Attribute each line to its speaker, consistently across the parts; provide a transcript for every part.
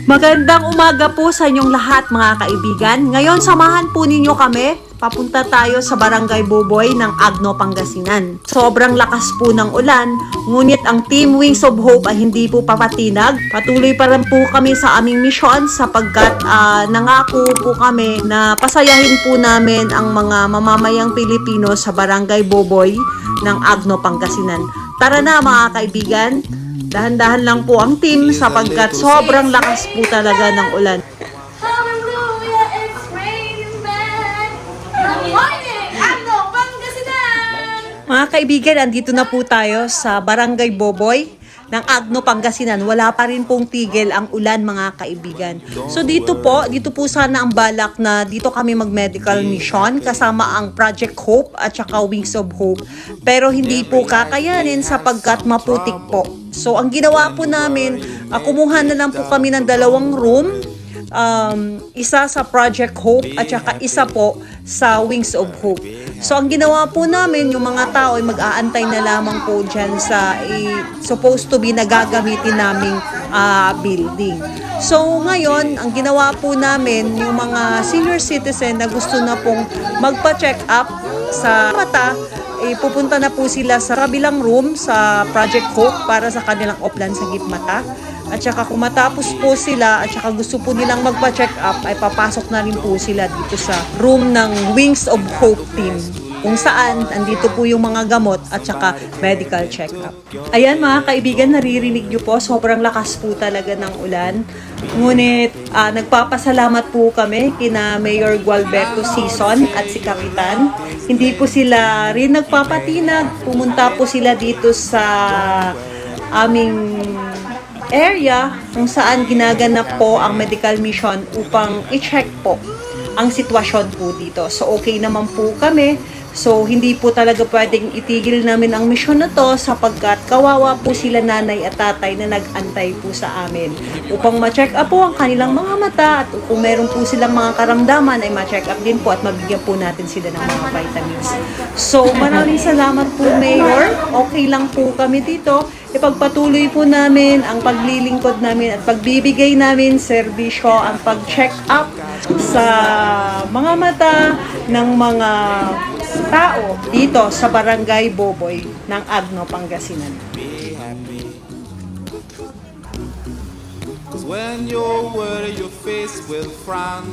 Speaker 1: Magandang umaga po sa inyong lahat mga kaibigan. Ngayon samahan po ninyo kami. Papunta tayo sa Barangay Boboy ng Agno, Pangasinan. Sobrang lakas po ng ulan, ngunit ang Team Wings of Hope ay hindi po papatinag. Patuloy pa rin po kami sa aming misyon sapagkat nangako po kami na pasayahin po namin ang mga mamamayang Pilipino sa Barangay Boboy ng Agno, Pangasinan. Tara na mga kaibigan. Dahan-dahan lang po ang team sapagkat sobrang lakas po talaga ng ulan.
Speaker 2: Hallelujah, it's raining man. Good morning, Agno, Pangasinan!
Speaker 1: Mga kaibigan, andito na po tayo sa Barangay Boboy ng Agno, Pangasinan. Wala pa rin pong tigil ang ulan mga kaibigan. So dito po sana ang balak na dito kami mag-medical mission kasama ang Project Hope at saka Wings of Hope. Pero hindi po kakayanin sapagkat maputik po. So ang ginawa po namin, kumuha na lang po kami ng 2 room. Isa sa Project Hope at saka isa po sa Wings of Hope. So ang ginawa po namin, yung mga tao ay mag-aantay na lamang po dyan sa supposed to be nagagamitin naming building. So ngayon, ang ginawa po namin, yung mga senior citizen na gusto na pong magpa-check up sa mata, pupunta na po sila sa kabilang room sa Project Hope para sa kanilang oplan sa mata. At saka kung matapos po sila at saka gusto po nilang magpa-check up, ay papasok na rin po sila dito sa room ng Wings of Hope team, kung saan andito po yung mga gamot at saka medical check-up. Ayan mga kaibigan, naririnig nyo po, sobrang lakas po talaga ng ulan. Ngunit nagpapasalamat po kami kina Mayor Gualberto Sison at si Kapitan. Hindi po sila rin nagpapatinag. Pumunta po sila dito sa aming area kung saan ginaganap po ang medical mission upang i-check po ang sitwasyon po dito. So okay naman po kami. So hindi po talaga pwedeng itigil namin ang mission na to sapagkat kawawa po sila nanay at tatay na nag-antay po sa amin upang ma-check up po ang kanilang mga mata at kung meron po silang mga karamdaman ay ma-check up din po at mabigyan po natin sila ng mga vitamins. So maraming salamat po Mayor. Okay lang po kami dito. Ipagpatuloy po namin ang paglilingkod namin at pagbibigay namin serbisyo ang pag-check up sa mga mata ng mga tao dito sa Barangay Boboy ng Agno, Pangasinan.
Speaker 3: When you're worried, your face will frown.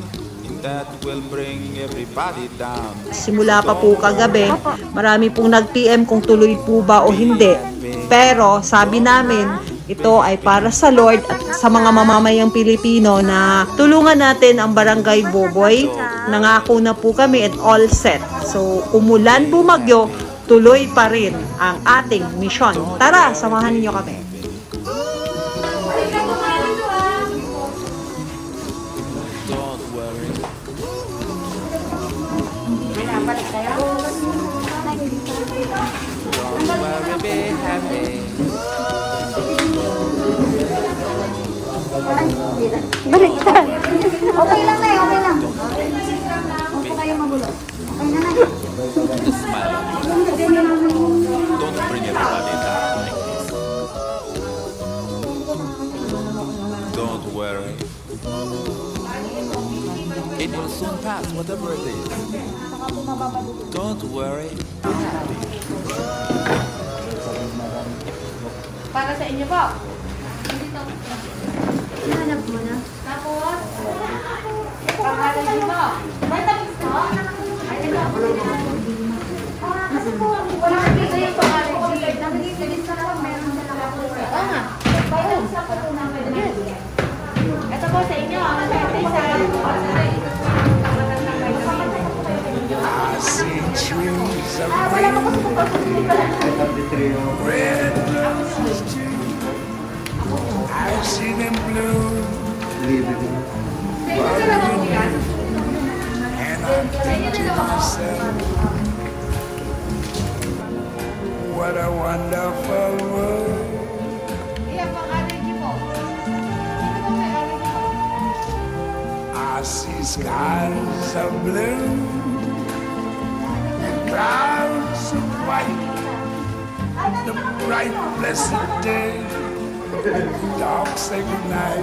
Speaker 3: That will bring everybody down.
Speaker 1: Simula pa po kagabi, marami pong nag-PM kung tuloy po ba o hindi. Pero sabi namin, ito ay para sa Lord at sa mga mamamayang Pilipino na tulungan natin ang Barangay Boboy. Nangako na po kami at all set. So, umulan, bumagyo, tuloy pa rin ang ating misyon. Tara, samahan niyo kami.
Speaker 3: Don't worry. Don't worry, be happy.
Speaker 2: Baliktad. Okay lang na okay lang. Huwag po kayo magulo. Okay na na.
Speaker 3: Just smile. Don't bring everybody down like this. Don't worry. It will soon pass, whatever it is. Don't worry. Be happy.
Speaker 2: Para sa inyo po. Hanap mo na. Tapos, pangalan niyo po. Vitamins po? Kasi po, wala kang dito yung pangalan ko. Nagigilid sa lang, meron na lang ako. Oo nga. Vitamins ako po namin. Ito po sa inyo.
Speaker 4: I see trees of
Speaker 2: Wala po kasi po
Speaker 4: red. I see them blue. And I'm thinking to myself, what a wonderful world. I see skies of blue and clouds of white. The bright blessed day Dogs say goodnight.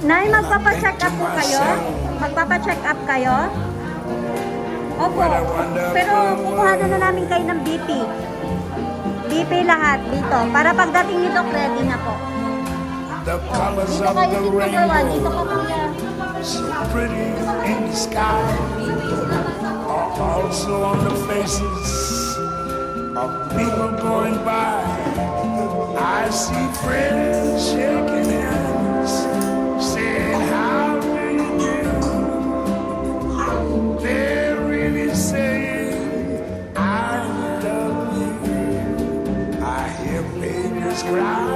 Speaker 2: Nay, magpapacheck up po kayo? Magpapacheck up kayo? Opo. Pero kukuha na namin kayo ng BP. BP lahat dito. Para pagdating nito, ready na po.
Speaker 4: The colors
Speaker 2: Dito
Speaker 4: of
Speaker 2: kayo,
Speaker 4: the
Speaker 2: dito dalawa. Dito
Speaker 4: rainbow,
Speaker 2: po kuya.
Speaker 4: so pretty in the sky, are also on the faces of people going by. I see friends shaking hands, saying how do you do? They're really saying I love you. I hear babies cry,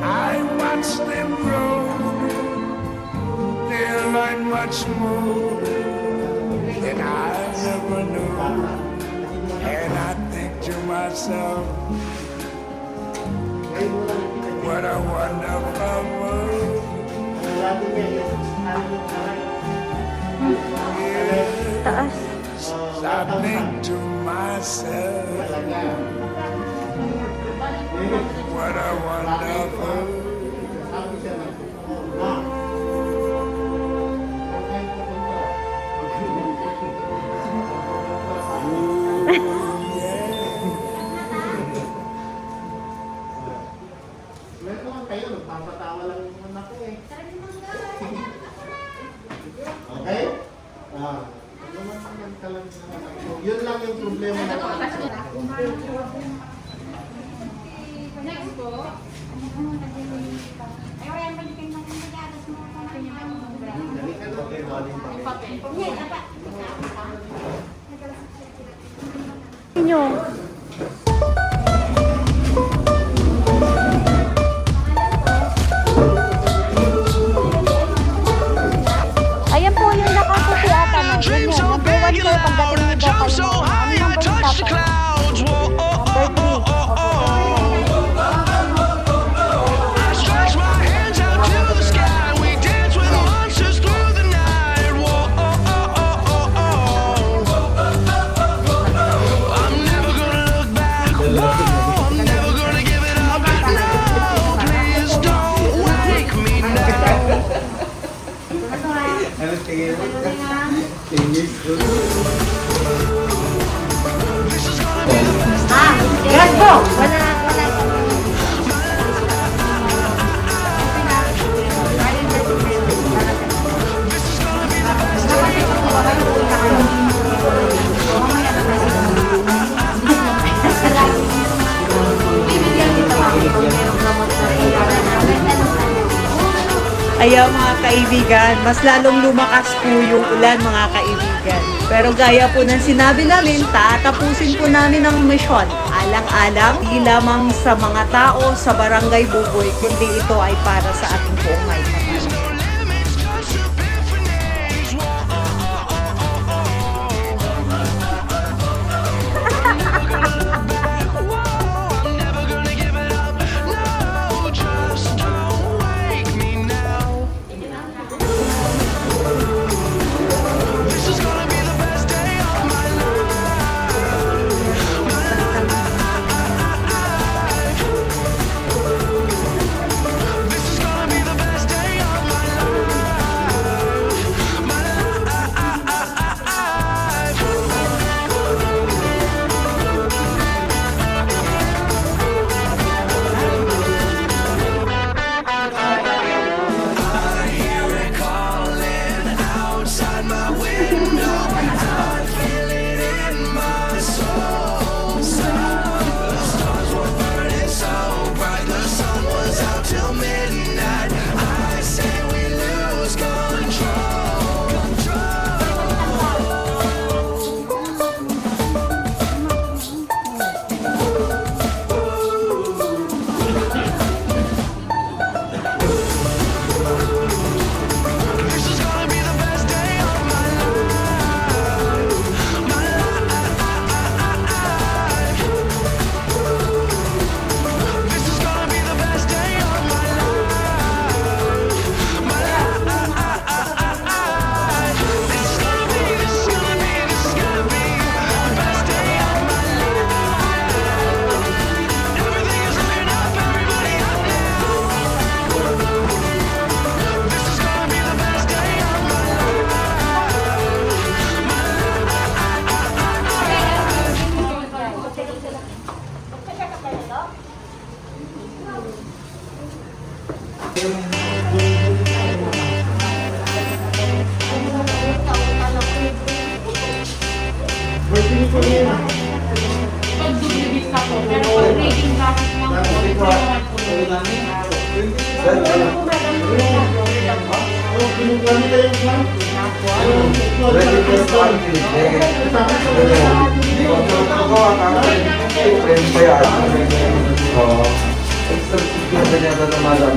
Speaker 4: I watch them grow. They learn much more than I ever knew. And I think to myself, what a wonderful world.
Speaker 2: Taas.
Speaker 4: Yes, I think to myself, what a wonderful
Speaker 5: Meron kayo, nagpapatawa lang yung anak ko eh. Okay? Naman ka lang sa anak ko. Yun lang yung problema na
Speaker 2: Next po. Inyo. Ayan po yung nakaputi ata na. Yun yun. Number 1 po pagdating ni Doc. Ano number yung tatay? Number 3.
Speaker 6: Stretch my hands out to the sky. We dance with monsters through the night. I'm never gonna look back. I'm never gonna give it up. No, please don't wake me now. This is gonna be the best.
Speaker 2: Yes po. Wala.
Speaker 6: This is gonna be the best.
Speaker 1: Ayaw mga kaibigan, mas lalong lumakas po yung ulan mga kaibigan. Pero gaya po ng sinabi namin, tatapusin po namin ang misyon. Alang-alang, di lamang sa mga tao sa Barangay Buboy, kundi ito ay para sa ating buong may kapal.
Speaker 6: No limits, just epiphanies. I'm never gonna give it up. No, just don't wake me now. This is gonna be the best day of my life. This is gonna be the best day of my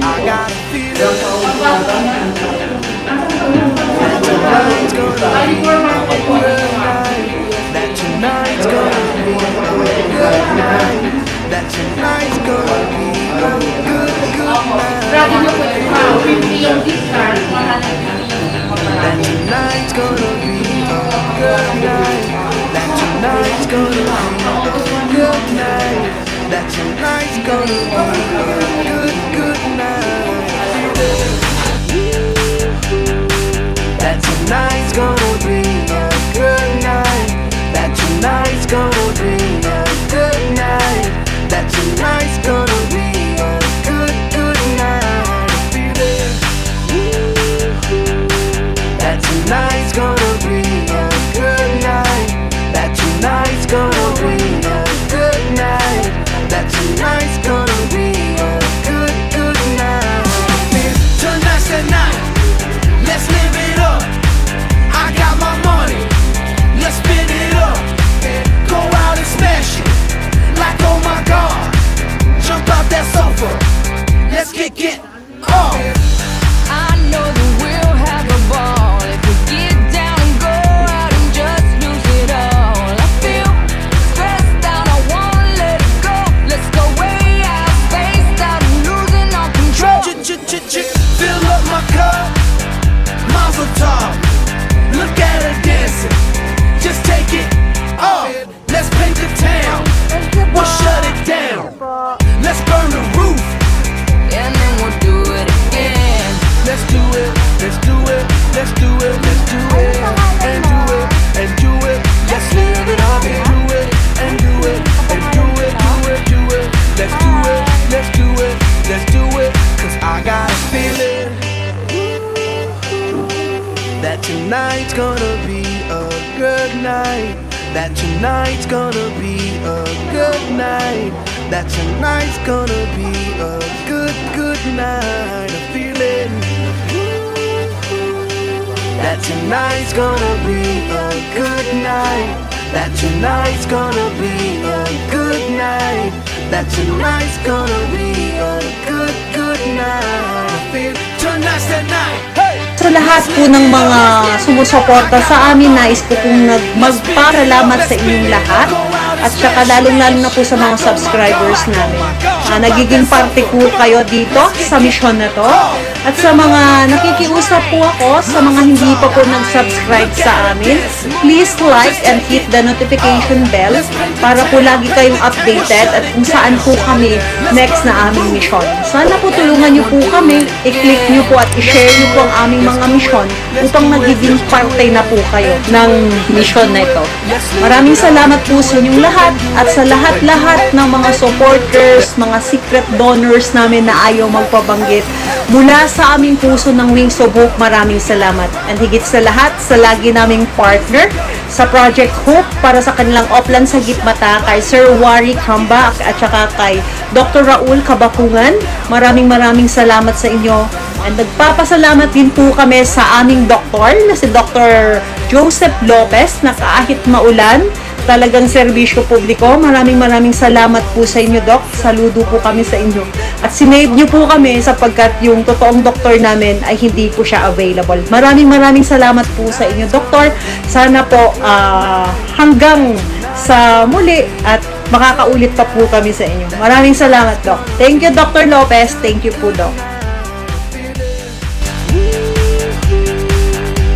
Speaker 6: I got a feeling tonight's gonna be a good night. That tonight's gonna be a good night. That tonight's gonna be a good night. That tonight's gonna be a good night. That tonight's gonna be a good night. That tonight's gonna be a good night. That tonight's gonna be a good night. That tonight's gonna be a good night. That tonight's gonna be a good night. Feel it. That tonight's gonna be a good night. That tonight's gonna be a good night. That tonight's gonna be a good night. Tonight's the night. Let's live it up. I got my money. Let's spin it up. Go out and smash it. Like oh my God. Jump out that sofa. Let's get up.
Speaker 7: I know that we'll have a ball if we get down and go out and just lose it all. I feel stressed out, I wanna let it go. Let's go way out, spaced out, and losing all control.
Speaker 6: Fill up my cup. Mazel tov. Look at her dancing. Just take it off. Let's paint the town. We'll shut it down. Let's burn the roof.
Speaker 7: And then we'll do it again.
Speaker 6: Let's do it. Let's do it. Let's do it. Let's do it. And do it. And do it. Let's live it up. And do it. And do it. And do it. Do it. Do it. Let's do it. Let's do it. Let's do it. 'Cause I got a feeling that tonight's gonna be a good night. That tonight's gonna be a good night. That tonight's gonna be a good night. A feeling that tonight's gonna be a good night. That tonight's gonna be a good night. That tonight's gonna be a good night. I feel tonight's the night. Hey!
Speaker 1: Sa lahat po ng mga sumusuporta sa amin, nais ko pong magpasalamat sa inyong lahat. At saka lalong-lalo na po sa mga subscribers namin. Nagiging parte po kayo dito sa mission na to. At sa mga nakikiusap po ako, sa mga hindi pa po nag-subscribe sa amin, please like and hit the notification bell para po lagi kayong updated at kung saan po kami next na aming mission. Sana po tulungan niyo po kami, i-click niyo po at i-share niyo po ang aming mga mission upang magiging parte na po kayo ng mission na ito. Maraming salamat po sa inyong lahat at sa lahat-lahat ng mga supporters, mga secret donors namin na ayaw magpabanggit. Mula sa aming puso ng Wings of Hope, maraming salamat. And higit sa lahat, sa lagi naming partner sa Project Hope para sa kanilang Oplan sa Gitmata, kay Sir Wari Kamba at saka kay Dr. Raul Kabakungan. Maraming salamat sa inyo. And nagpapasalamat din po kami sa aming doktor na si Dr. Joseph Lopez na kahit maulan, talagang serbisyo publiko. Maraming salamat po sa inyo, Doc. Saludo po kami sa inyo. At sinave niyo po kami sapagkat yung totoong doktor namin ay hindi po siya available. Maraming salamat po sa inyo, Doktor. Sana po hanggang sa muli at makakaulit pa po kami sa inyo. Maraming salamat, Doc. Thank you, Dr. Lopez. Thank you po, Doc.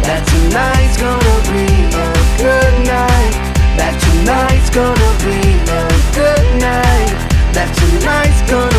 Speaker 6: That tonight's gonna be a good night. That tonight's gonna be a good night. That tonight's gonna